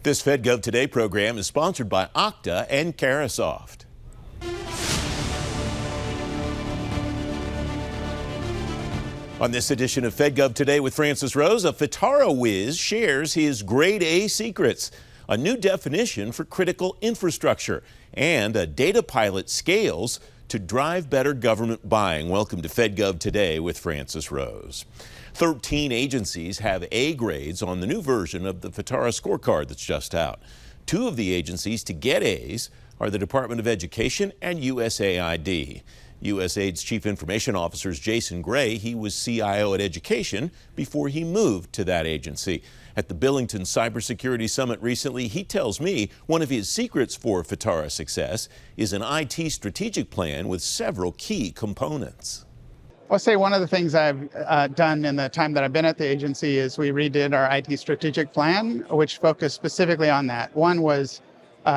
This FedGov Today program is sponsored by Okta and Carasoft. On this edition of FedGov Today with Francis Rose, a FITARA whiz shares his grade A secrets, a new definition for critical infrastructure, and a data pilot scales to drive better government buying. Welcome to FedGov Today with Francis Rose. 13 agencies have A grades on the new version of the FITARA scorecard that's just out. 2 of the agencies to get A's are the Department of Education and USAID. USAID's Chief Information Officer is Jason Gray. He was CIO at Education before he moved to that agency. At the Billington Cybersecurity Summit recently, he tells me one of his secrets for FITARA success is an IT strategic plan with several key components. I'll say one of the things I've done in the time that I've been at the agency is we redid our IT strategic plan, which focused specifically on that. One was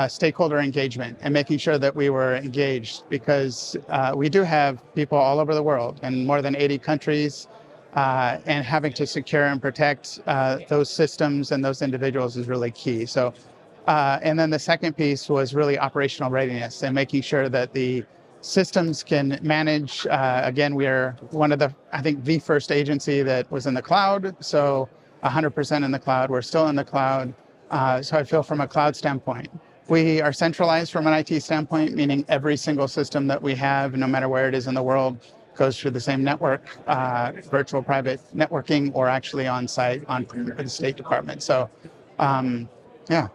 stakeholder engagement and making sure that we were engaged, because we do have people all over the world in more than 80 countries, and having to secure and protect those systems and those individuals is really key. So, and then the second piece was really operational readiness and making sure that the systems can manage. Again, we are one of the, I think, the first agency that was in the cloud. So 100% in the cloud. We're still in the cloud. So I feel from a cloud standpoint, we are centralized from an IT standpoint, meaning every single system that we have, no matter where it is in the world, goes through the same network, virtual private networking, or actually on site on the State Department. So, yeah.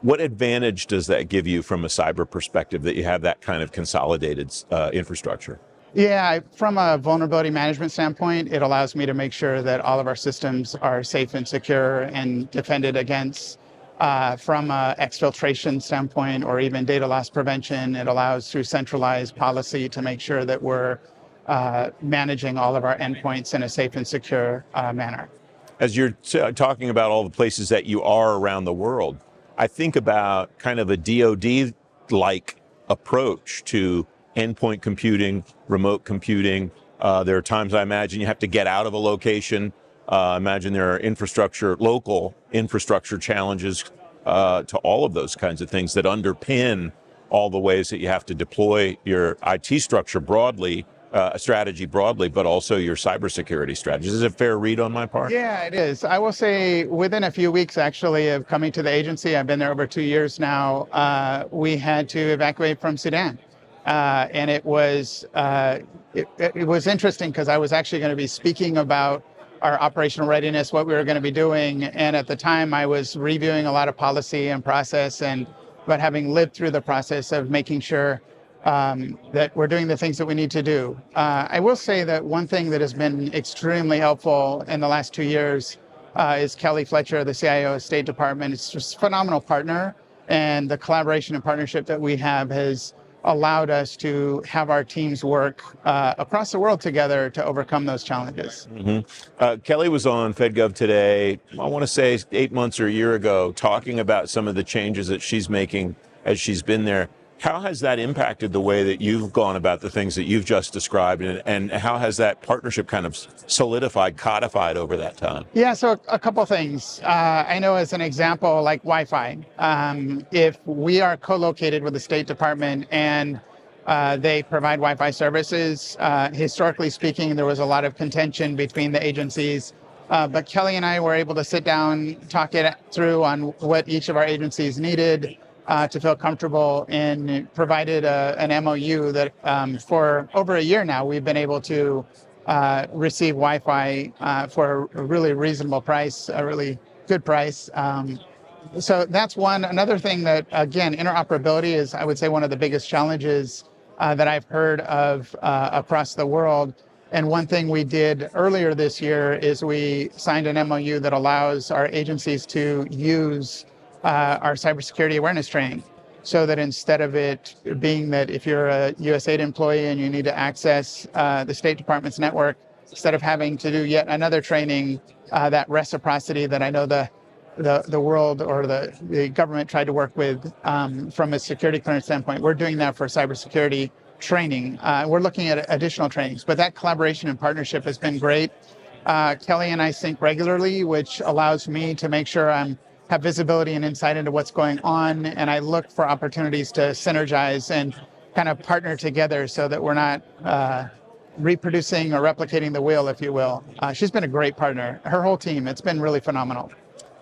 What advantage does that give you from a cyber perspective that you have that kind of consolidated infrastructure? Yeah, from a vulnerability management standpoint, it allows me to make sure that all of our systems are safe and secure and defended against. From an exfiltration standpoint or even data loss prevention, it allows through centralized policy to make sure that we're managing all of our endpoints in a safe and secure manner. As you're talking about all the places that you are around the world, I think about kind of a DoD-like approach to endpoint computing, remote computing. There are times I imagine you have to get out of a location. I imagine there are local infrastructure challenges to all of those kinds of things that underpin all the ways that you have to deploy your IT structure broadly, strategy broadly, but also your cybersecurity strategies. Is it a fair read on my part? Yeah, it is. I will say within a few weeks, actually, of coming to the agency, I've been there over 2 years now, we had to evacuate from Sudan. And it was interesting because I was actually going to be speaking about our operational readiness, what we were going to be doing. And at the time, I was reviewing a lot of policy and process, but having lived through the process of making sure that we're doing the things that we need to do. I will say that one thing that has been extremely helpful in the last 2 years is Kelly Fletcher, the CIO of State Department. It's just a phenomenal partner, and the collaboration and partnership that we have has allowed us to have our teams work across the world together to overcome those challenges. Mm-hmm. Kelly was on FedGov Today, I want to say 8 months or a year ago, talking about some of the changes that she's making as she's been there. How has that impacted the way that you've gone about the things that you've just described, and how has that partnership kind of solidified, codified over that time? Yeah, so a couple things. I know as an example, like Wi-Fi, if we are co-located with the State Department and they provide Wi-Fi services, historically speaking, there was a lot of contention between the agencies. But Kelly and I were able to sit down, talk it through on what each of our agencies needed, to feel comfortable, and provided an MOU that for over a year now, we've been able to receive Wi-Fi for a really reasonable price, a really good price. So that's one. Another thing that, again, interoperability is, I would say, one of the biggest challenges that I've heard of across the world. And one thing we did earlier this year is we signed an MOU that allows our agencies to use our cybersecurity awareness training, so that instead of it being that if you're a USAID employee and you need to access the State Department's network, instead of having to do yet another training, that reciprocity that I know the world or the government tried to work with from a security clearance standpoint, we're doing that for cybersecurity training. We're looking at additional trainings, but that collaboration and partnership has been great. Kelly and I sync regularly, which allows me to make sure I'm have visibility and insight into what's going on, and I look for opportunities to synergize and kind of partner together so that we're not reproducing or replicating the wheel, if you will. She's been a great partner. Her whole team, it's been really phenomenal.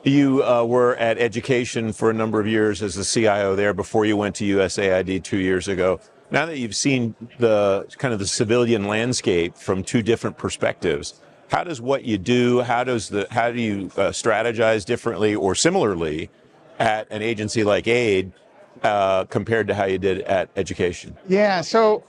You were at education for a number of years as the CIO there before you went to USAID 2 years ago. Now that you've seen the kind of the civilian landscape from two different perspectives, how does what you do, how do you strategize differently or similarly at an agency like AID compared to how you did at education? Yeah, so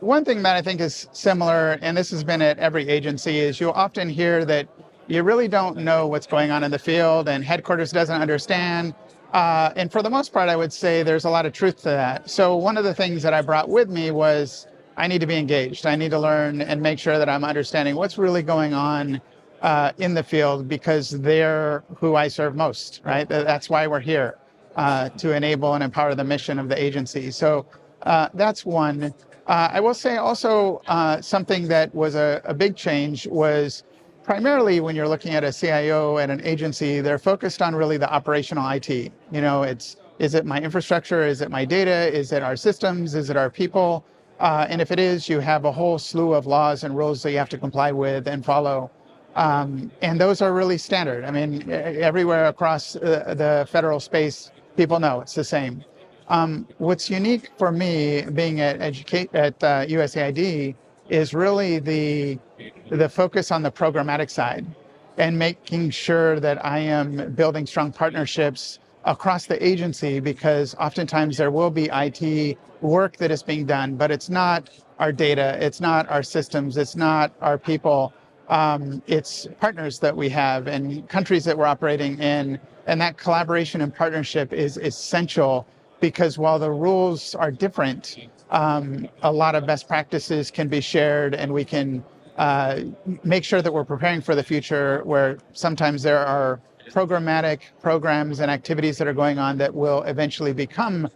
one thing that I think is similar, and this has been at every agency, is you'll often hear that you really don't know what's going on in the field and headquarters doesn't understand. And for the most part, I would say there's a lot of truth to that. So one of the things that I brought with me was I need to be engaged. I need to learn and make sure that I'm understanding what's really going on in the field, because they're who I serve most, right? That's why we're here, to enable and empower the mission of the agency. So that's one. I will say also something that was a big change was primarily when you're looking at a CIO at an agency, they're focused on really the operational IT. You know, is it my infrastructure? Is it my data? Is it our systems? Is it our people? And if it is, you have a whole slew of laws and rules that you have to comply with and follow. And those are really standard. I mean, everywhere across the federal space, people know it's the same. What's unique for me being at USAID is really the focus on the programmatic side and making sure that I am building strong partnerships across the agency, because oftentimes there will be IT work that is being done, but it's not our data, it's not our systems, it's not our people, it's partners that we have and countries that we're operating in, and that collaboration and partnership is essential, because while the rules are different, a lot of best practices can be shared, and we can make sure that we're preparing for the future, where sometimes there are programmatic programs and activities that are going on that will eventually become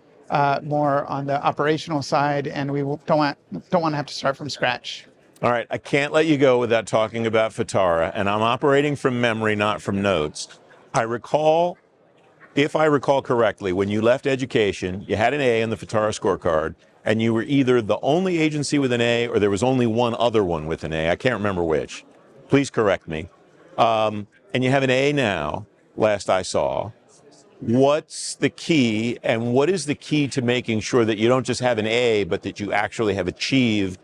more on the operational side, and we don't want to have to start from scratch. All right, I can't let you go without talking about FITARA, and I'm operating from memory, not from notes. If I recall correctly, when you left education, you had an A on the FITARA scorecard, and you were either the only agency with an A or there was only one other one with an A. I can't remember which. Please correct me. And you have an A now, last I saw. What's the key, and what is the key to making sure that you don't just have an A, but that you actually have achieved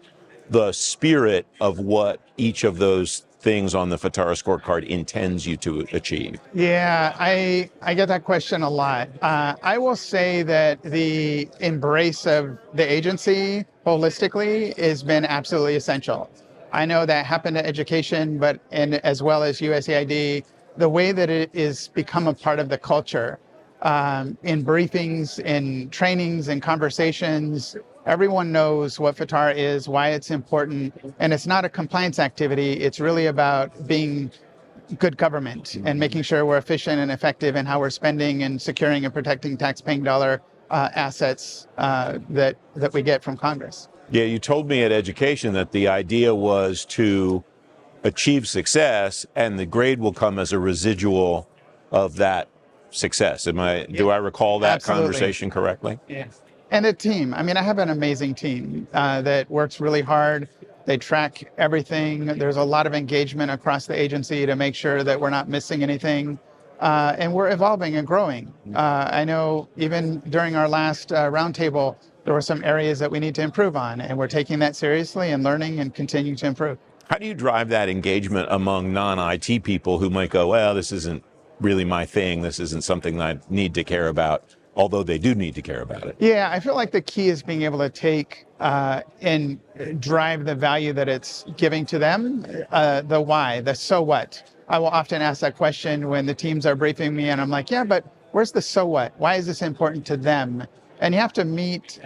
the spirit of what each of those things on the FITARA scorecard intends you to achieve? Yeah, I get that question a lot. I will say that the embrace of the agency holistically has been absolutely essential. I know that happened at education, but as well as USAID, the way that it is become a part of the culture, in briefings, in trainings, in conversations, everyone knows what FITARA is, why it's important, and it's not a compliance activity. It's really about being good government and making sure we're efficient and effective in how we're spending and securing and protecting taxpaying dollar assets that we get from Congress. Yeah, you told me at education that the idea was to achieve success, and the grade will come as a residual of that success. Do I recall that Absolutely. Conversation correctly? Yeah. And a team. I mean, I have an amazing team that works really hard. They track everything. There's a lot of engagement across the agency to make sure that we're not missing anything. And we're evolving and growing. I know even during our last roundtable, there were some areas that we need to improve on, and we're taking that seriously and learning and continuing to improve. How do you drive that engagement among non-IT people who might go, well, this isn't really my thing, this isn't something that I need to care about, although they do need to care about it? Yeah, I feel like the key is being able to take and drive the value that it's giving to them, the why, the so what. I will often ask that question when the teams are briefing me, and I'm like, yeah, but where's the so what? Why is this important to them? And you have to meet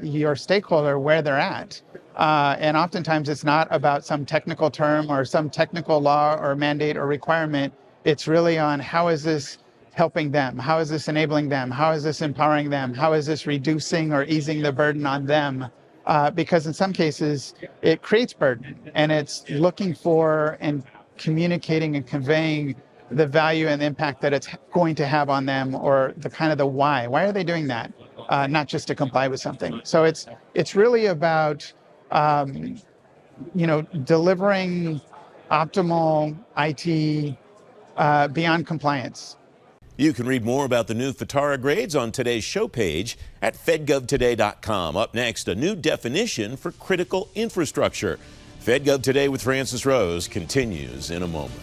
your stakeholder where they're at. And oftentimes it's not about some technical term or some technical law or mandate or requirement. It's really on how is this helping them? How is this enabling them? How is this empowering them? How is this reducing or easing the burden on them? Because in some cases, it creates burden, and it's looking for and communicating and conveying the value and impact that it's going to have on them, or the kind of the why. Why are they doing that? Not just to comply with something. So it's really about delivering optimal IT beyond compliance. You can read more about the new FITARA grades on today's show page at fedgovtoday.com. Up next, a new definition for critical infrastructure. FedGov Today with Francis Rose continues in a moment.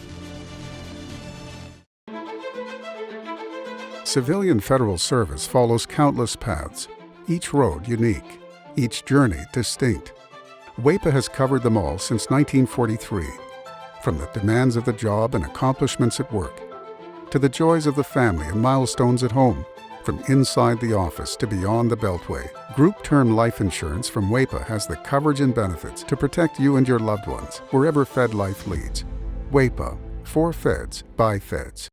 Civilian federal service follows countless paths, each road unique, each journey distinct. WAEPA has covered them all since 1943, from the demands of the job and accomplishments at work, to the joys of the family and milestones at home, from inside the office to beyond the Beltway. Group Term Life Insurance from WAEPA has the coverage and benefits to protect you and your loved ones, wherever Fed life leads. WAEPA, for Feds, by Feds.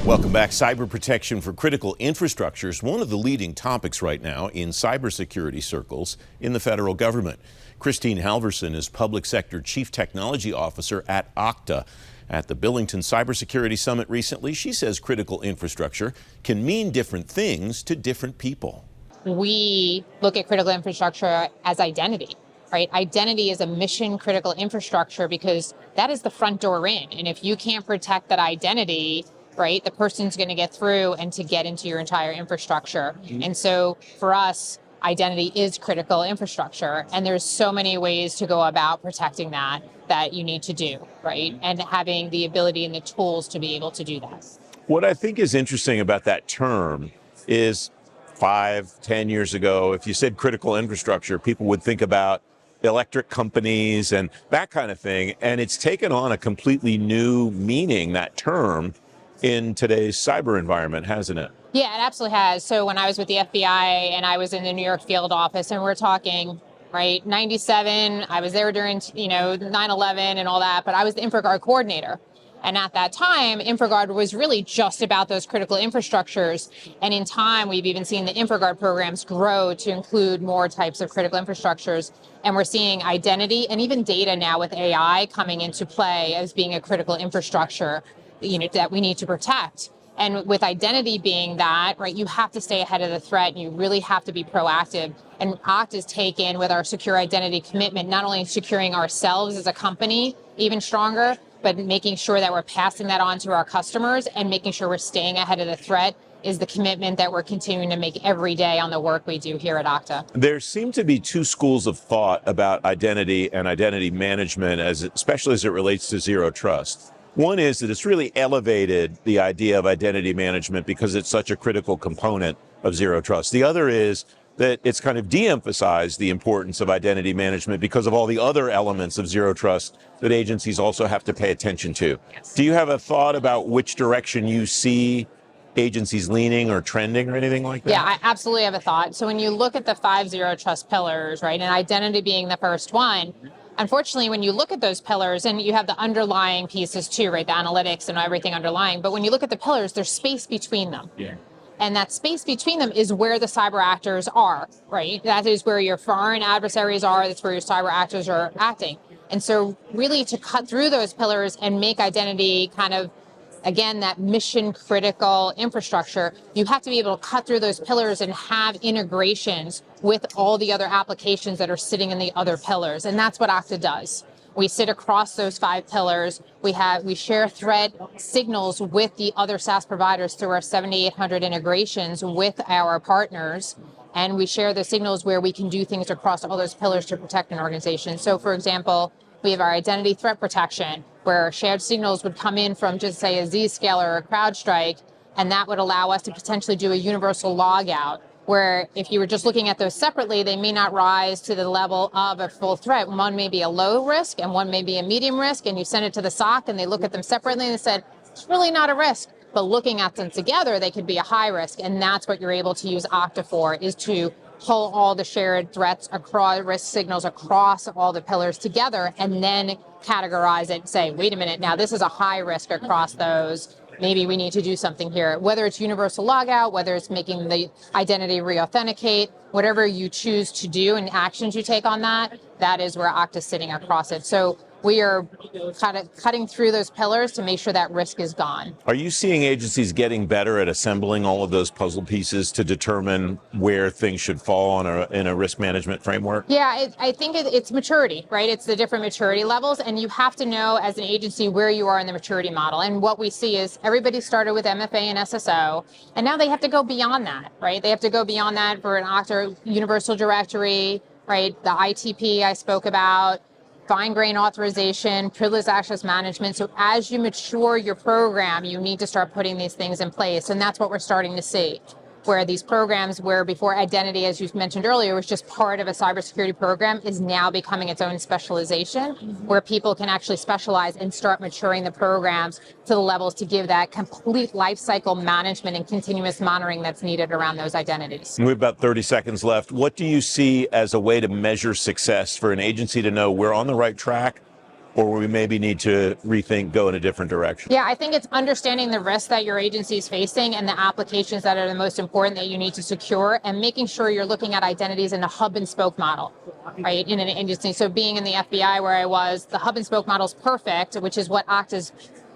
Welcome back. Cyber protection for critical infrastructure is one of the leading topics right now in cybersecurity circles in the federal government. Christine Halvorsen is Public Sector Chief Technology Officer at Okta. At the Billington Cybersecurity Summit recently, she says critical infrastructure can mean different things to different people. We look at critical infrastructure as identity, right? Identity is a mission critical infrastructure because that is the front door in. And if you can't protect that identity, right, the person's going to get through and to get into your entire infrastructure. And so for us, identity is critical infrastructure, and there's so many ways to go about protecting that you need to do, right? And having the ability and the tools to be able to do that. What I think is interesting about that term is 5-10 years ago, if you said critical infrastructure, people would think about electric companies and that kind of thing. And it's taken on a completely new meaning, that term, in today's cyber environment, hasn't it? Yeah, it absolutely has. So when I was with the FBI and I was in the New York field office, and we're talking, right, 97, I was there during, 9/11 and all that, but I was the InfraGard coordinator. And at that time, InfraGard was really just about those critical infrastructures. And in time, we've even seen the InfraGard programs grow to include more types of critical infrastructures. And we're seeing identity and even data now with AI coming into play as being a critical infrastructure, that we need to protect. And with identity being that, right, you have to stay ahead of the threat, and you really have to be proactive. And Okta's taken with our secure identity commitment, not only securing ourselves as a company even stronger, but making sure that we're passing that on to our customers and making sure we're staying ahead of the threat is the commitment that we're continuing to make every day on the work we do here at Okta. There seem to be two schools of thought about identity and identity management, especially as it relates to zero trust. One is that it's really elevated the idea of identity management because it's such a critical component of zero trust. The other is that it's kind of de-emphasized the importance of identity management because of all the other elements of zero trust that agencies also have to pay attention to. Yes. Do you have a thought about which direction you see agencies leaning or trending or anything like that? Yeah, I absolutely have a thought. So when you look at the 5 zero trust pillars, right, and identity being the first one, unfortunately, when you look at those pillars, and you have the underlying pieces too, right, the analytics and everything underlying, but when you look at the pillars, there's space between them. Yeah. And that space between them is where the cyber actors are, right? That is where your foreign adversaries are. That's where your cyber actors are acting. And so really to cut through those pillars and make identity kind of, again, that mission critical infrastructure, you have to be able to cut through those pillars and have integrations with all the other applications that are sitting in the other pillars. And that's what Okta does. We sit across those 5 pillars. We share threat signals with the other SaaS providers through our 7,800 integrations with our partners. And we share the signals where we can do things across all those pillars to protect an organization. So for example, we have our identity threat protection, where shared signals would come in from just say a Zscaler or a CrowdStrike, and that would allow us to potentially do a universal logout, where if you were just looking at those separately, they may not rise to the level of a full threat. One may be a low risk and one may be a medium risk, and you send it to the SOC and they look at them separately and they said, it's really not a risk. But looking at them together, they could be a high risk. And that's what you're able to use Okta for, is to pull all the shared threats across, risk signals across all the pillars together, and then categorize it and say, wait a minute, now this is a high risk across those. Maybe we need to do something here, whether it's universal logout, whether it's making the identity re-authenticate, whatever you choose to do and actions you take on that, that is where Okta's sitting across it. So we are cutting through those pillars to make sure that risk is gone. Are you seeing agencies getting better at assembling all of those puzzle pieces to determine where things should fall in a risk management framework? Yeah, I think it's maturity, right? It's the different maturity levels, and you have to know as an agency where you are in the maturity model. And what we see is everybody started with MFA and SSO, and now they have to go beyond that, right? They have to go beyond that for an Okta Universal Directory, right? The ITP I spoke about, fine-grained authorization, privileged access management. So as you mature your program, you need to start putting these things in place. And that's what we're starting to see, where these programs, where before identity, as you mentioned earlier, was just part of a cybersecurity program, is now becoming its own specialization, where people can actually specialize and start maturing the programs to the levels to give that complete lifecycle management and continuous monitoring that's needed around those identities. We have about 30 seconds left. What do you see as a way to measure success for an agency to know we're on the right track, or we maybe need to rethink, go in a different direction? Yeah, I think it's understanding the risks that your agency is facing and the applications that are the most important that you need to secure, and making sure you're looking at identities in a hub and spoke model, right, in an agency. So being in the FBI where I was, the hub and spoke model is perfect, which is what Okta's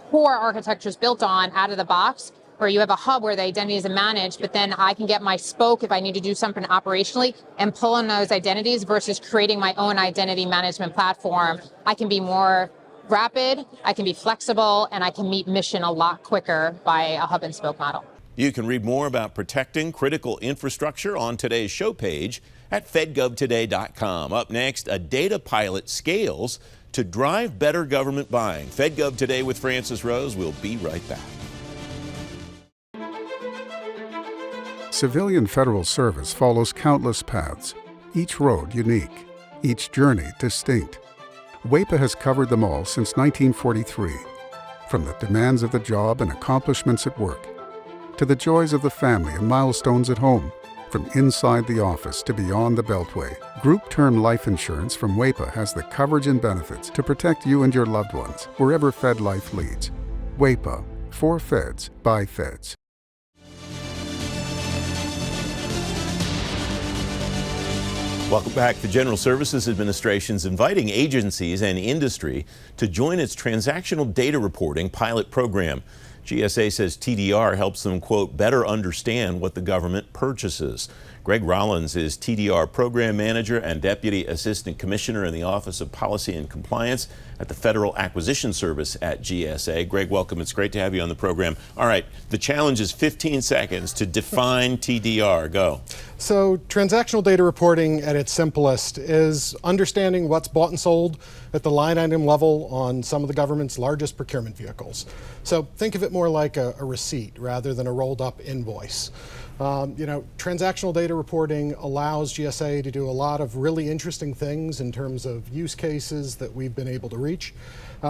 core architecture is built on out of the box, where you have a hub where the identities are managed, but then I can get my spoke if I need to do something operationally and pull in those identities versus creating my own identity management platform. I can be more rapid, I can be flexible, and I can meet mission a lot quicker by a hub and spoke model. You can read more about protecting critical infrastructure on today's show page at fedgovtoday.com. Up next, a data pilot scales to drive better government buying. FedGov Today with Francis Rose. We'll be right back. Civilian federal service follows countless paths, each road unique, each journey distinct. WAEPA has covered them all since 1943, from the demands of the job and accomplishments at work, to the joys of the family and milestones at home, from inside the office to beyond the Beltway. Group Term Life Insurance from WAEPA has the coverage and benefits to protect you and your loved ones, wherever Fed life leads. WAEPA, for Feds, by Feds. Welcome back. The General Services Administration is inviting agencies and industry to join its Transactional Data Reporting pilot program. GSA says TDR helps them, quote, better understand what the government purchases. Greg Rollins is TDR Program Manager and Deputy Assistant Commissioner in the Office of Policy and Compliance at the Federal Acquisition Service at GSA. Greg, welcome. It's great to have you on the program. All right, the challenge is 15 seconds to define TDR. Go. So transactional data reporting at its simplest is understanding what's bought and sold at the line item level on some of the government's largest procurement vehicles. So think of it more like a receipt rather than a rolled up invoice. Transactional data reporting allows GSA to do a lot of really interesting things in terms of use cases that we've been able to reach.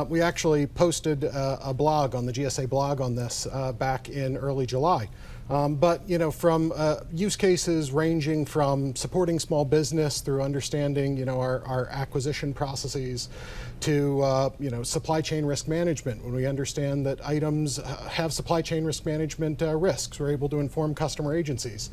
We actually posted a blog on the GSA blog on this back in early July. From use cases ranging from supporting small business through understanding, our acquisition processes to, supply chain risk management. When we understand that items have supply chain risk management risks, we're able to inform customer agencies.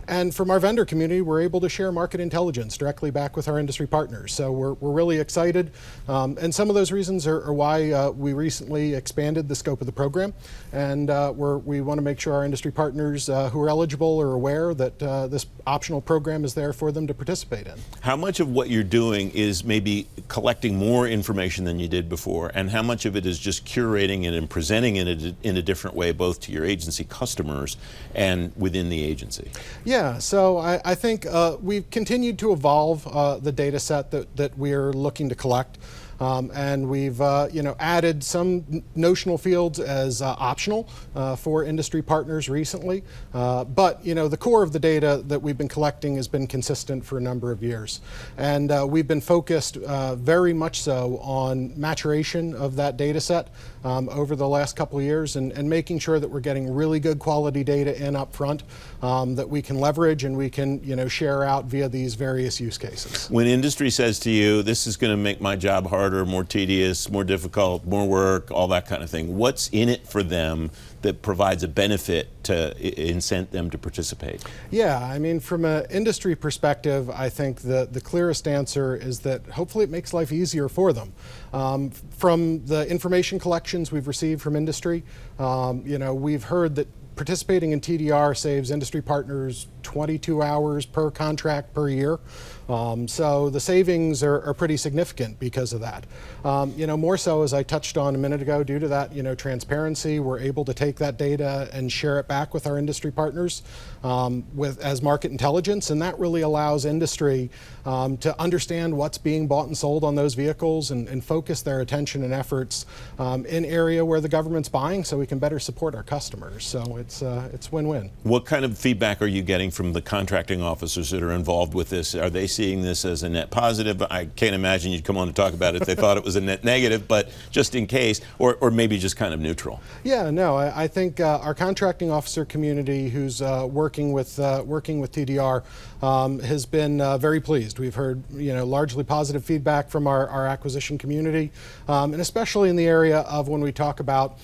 And from our vendor community, we're able to share market intelligence directly back with our industry partners. So we're really excited. And some of those reasons are why we recently expanded the scope of the program. And we want to make sure our industry partners who are eligible are aware that this optional program is there for them to participate in. How much of what you're doing is maybe collecting more information than you did before, and how much of it is just curating it and presenting it in a different way, both to your agency customers and within the agency? Yeah, so I think we've continued to evolve the data set that we're looking to collect. And we've added some notional fields as optional for industry partners recently. But the core of the data that we've been collecting has been consistent for a number of years. And we've been focused very much so on maturation of that data set over the last couple of years, and making sure that we're getting really good quality data in up front that we can leverage and we can share out via these various use cases. When industry says to you, this is going to make my job harder, more tedious, more difficult, more work, all that kind of thing, what's in it for them that provides a benefit to incent them to participate? Yeah, I mean, from an industry perspective, I think the clearest answer is that hopefully it makes life easier for them. From the information collections we've received from industry, we've heard that participating in TDR saves industry partners 22 hours per contract per year. So the savings are pretty significant because of that. More so, as I touched on a minute ago, due to that transparency, we're able to take that data and share it back with our industry partners as market intelligence, and that really allows industry to understand what's being bought and sold on those vehicles and focus their attention and efforts in area where the government's buying, so we can better support our customers. So it's win-win. What kind of feedback are you getting from the contracting officers that are involved with this? Are they seeing this as a net positive? I can't imagine you'd come on to talk about it if they thought it was a net negative, but just in case, or maybe just kind of neutral. Yeah, no, I think our contracting officer community who's working with TDR has been very pleased. We've heard largely positive feedback from our acquisition community, and especially in the area of when we talk about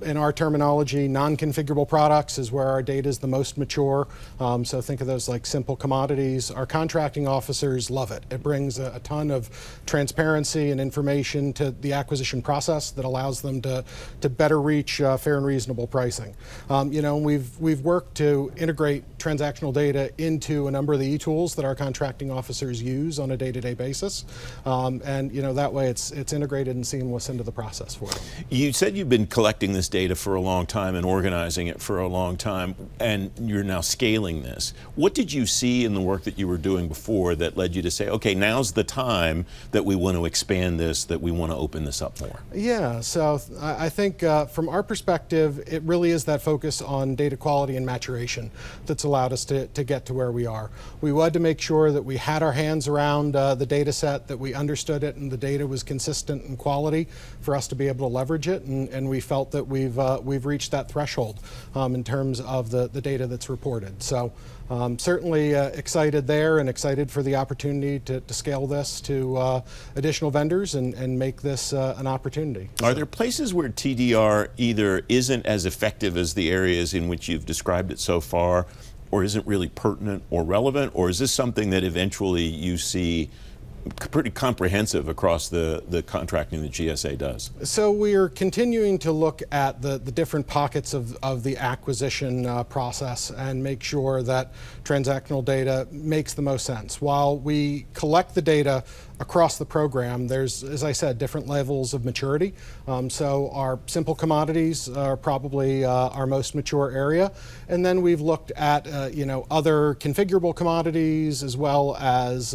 in our terminology, non-configurable products is where our data is the most mature. So think of those like simple commodities. Our contracting officers love it. It brings a ton of transparency and information to the acquisition process that allows them to better reach fair and reasonable pricing. We've worked to integrate transactional data into a number of the e-tools that our contracting officers use on a day-to-day basis. And that way it's integrated and seamless into the process for them. You said you've been collecting this data for a long time and organizing it for a long time, and you're now scaling this. What did you see in the work that you were doing before that led you to say, okay, now's the time that we want to expand this, that we want to open this up more? Yeah, so I think from our perspective, it really is that focus on data quality and maturation that's allowed us to get to where we are. We wanted to make sure that we had our hands around the data set, that we understood it, and the data was consistent in quality for us to be able to leverage it, and we felt that we've reached that threshold in terms of the data that's reported. So certainly excited there and excited for the opportunity to scale this to additional vendors and make this an opportunity. Are there places where TDR either isn't as effective as the areas in which you've described it so far, or isn't really pertinent or relevant, or is this something that eventually you see pretty comprehensive across the contracting that GSA does? So we are continuing to look at the different pockets of the acquisition process and make sure that transactional data makes the most sense. While we collect the data across the program, there's, as I said, different levels of maturity. So our simple commodities are probably our most mature area. And then we've looked at other configurable commodities as well as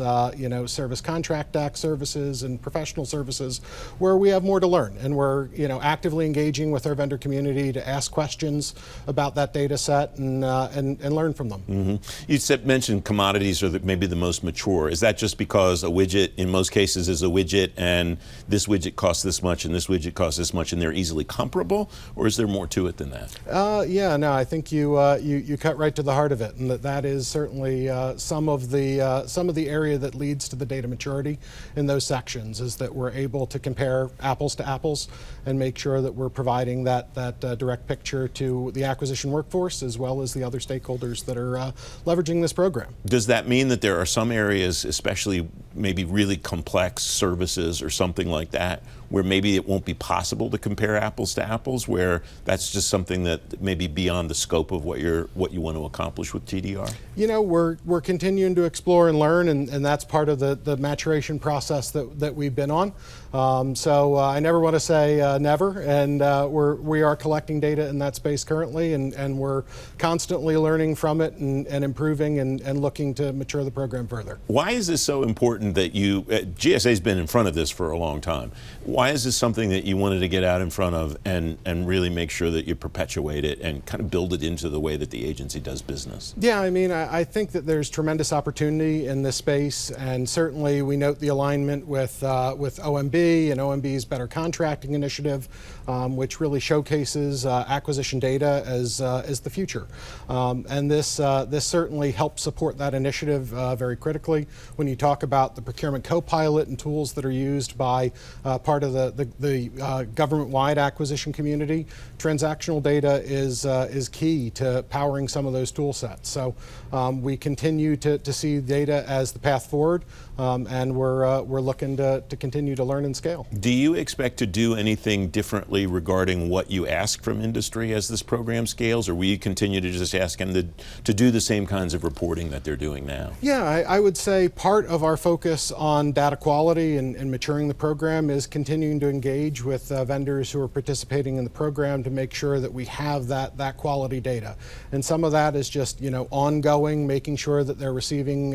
Service Contract Act services and professional services where we have more to learn. And we're actively engaging with our vendor community to ask questions about that data set and learn from them. Mm-hmm. You mentioned commodities are maybe the most mature. Is that just because a widget in most cases is a widget and this widget costs this much and this widget costs this much and they're easily comparable, or is there more to it than that? Yeah, no, I think you cut right to the heart of it, and that is certainly some of the area that leads to the data maturity in those sections, is that we're able to compare apples to apples and make sure that we're providing that direct picture to the acquisition workforce as well as the other stakeholders that are leveraging this program. Does that mean that there are some areas, especially maybe really complex services or something like that, where maybe it won't be possible to compare apples to apples, where that's just something that may be beyond the scope of what you want to accomplish with TDR? We're continuing to explore and learn, and that's part of the maturation process that we've been on. So I never want to say never, and we are collecting data in that space currently, and we're constantly learning from it and improving and looking to mature the program further. Why is this so important important that you, GSA's been in front of this for a long time. Why is this something that you wanted to get out in front of and really make sure that you perpetuate it and kind of build it into the way that the agency does business? Yeah, I mean, I think that there's tremendous opportunity in this space, and certainly we note the alignment with OMB and OMB's Better Contracting Initiative, which really showcases acquisition data as the future. And this certainly helps support that initiative very critically. When you talk about the procurement co-pilot and tools that are used by part of the government-wide acquisition community, transactional data is key to powering some of those tool sets. So we continue to see data as the path forward, and we're looking to continue to learn and scale. Do you expect to do anything differently regarding what you ask from industry as this program scales, or will you continue to just ask them to do the same kinds of reporting that they're doing now? Yeah, I would say part of our focus on data quality and maturing the program is continuing to engage with vendors who are participating in the program to make sure that we have that quality data. And some of that is just, ongoing, making sure that they're receiving,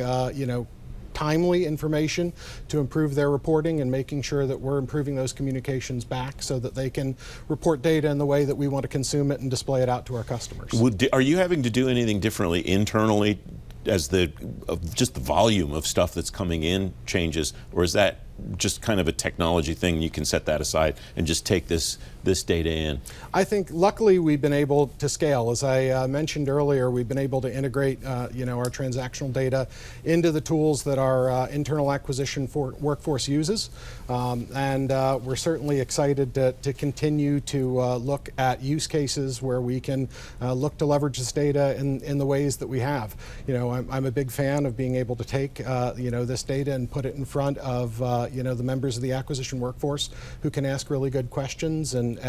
timely information to improve their reporting, and making sure that we're improving those communications back so that they can report data in the way that we want to consume it and display it out to our customers. Are you having to do anything differently internally as just the volume of stuff that's coming in changes, or is that just kind of a technology thing? You can set that aside and just take this data in? I think luckily we've been able to scale. As I mentioned earlier, we've been able to integrate our transactional data into the tools that our internal acquisition workforce uses. And we're certainly excited to continue to look at use cases where we can look to leverage this data in the ways that we have. I'm a big fan of being able to take this data and put it in front of the members of the acquisition workforce who can ask really good questions and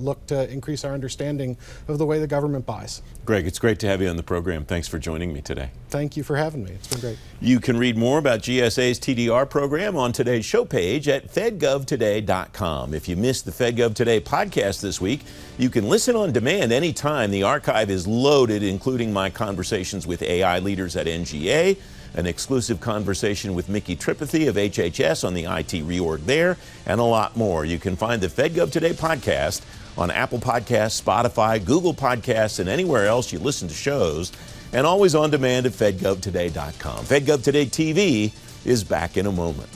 look to increase our understanding of the way the government buys. Greg, it's great to have you on the program. Thanks for joining me today. Thank you for having me. It's been great. You can read more about GSA's TDR program on today's show page at fedgovtoday.com. If you missed the FedGov Today podcast this week, you can listen on demand anytime. The archive is loaded, including my conversations with AI leaders at NGA, an exclusive conversation with Mickey Tripathy of HHS on the IT reorg there, and a lot more. You can find the FedGov Today podcast on Apple Podcasts, Spotify, Google Podcasts, and anywhere else you listen to shows, and always on demand at fedgovtoday.com. FedGov Today TV is back in a moment.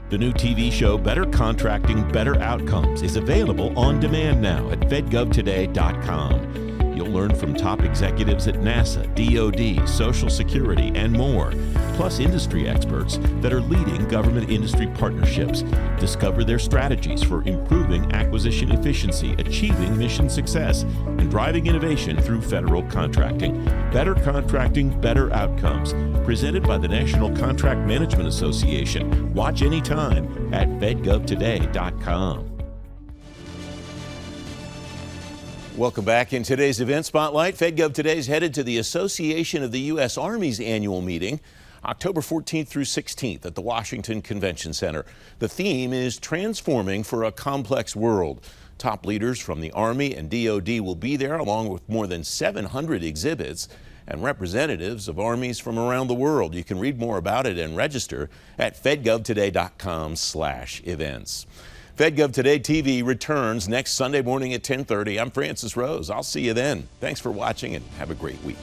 The new TV show, Better Contracting, Better Outcomes, is available on demand now at fedgovtoday.com. You'll learn from top executives at NASA, DoD, Social Security, and more, plus industry experts that are leading government-industry partnerships. Discover their strategies for improving acquisition efficiency, achieving mission success, and driving innovation through federal contracting. Better Contracting, Better Outcomes, presented by the National Contract Management Association. Watch anytime at fedgovtoday.com. Welcome back. In today's event spotlight, FedGov Today is headed to the Association of the U.S. Army's annual meeting, October 14th through 16th at the Washington Convention Center. The theme is Transforming for a Complex World. Top leaders from the Army and DoD will be there, along with more than 700 exhibits and representatives of armies from around the world. You can read more about it and register at fedgovtoday.com/events. FedGov Today TV returns next Sunday morning at 10:30. I'm Francis Rose. I'll see you then. Thanks for watching and have a great week.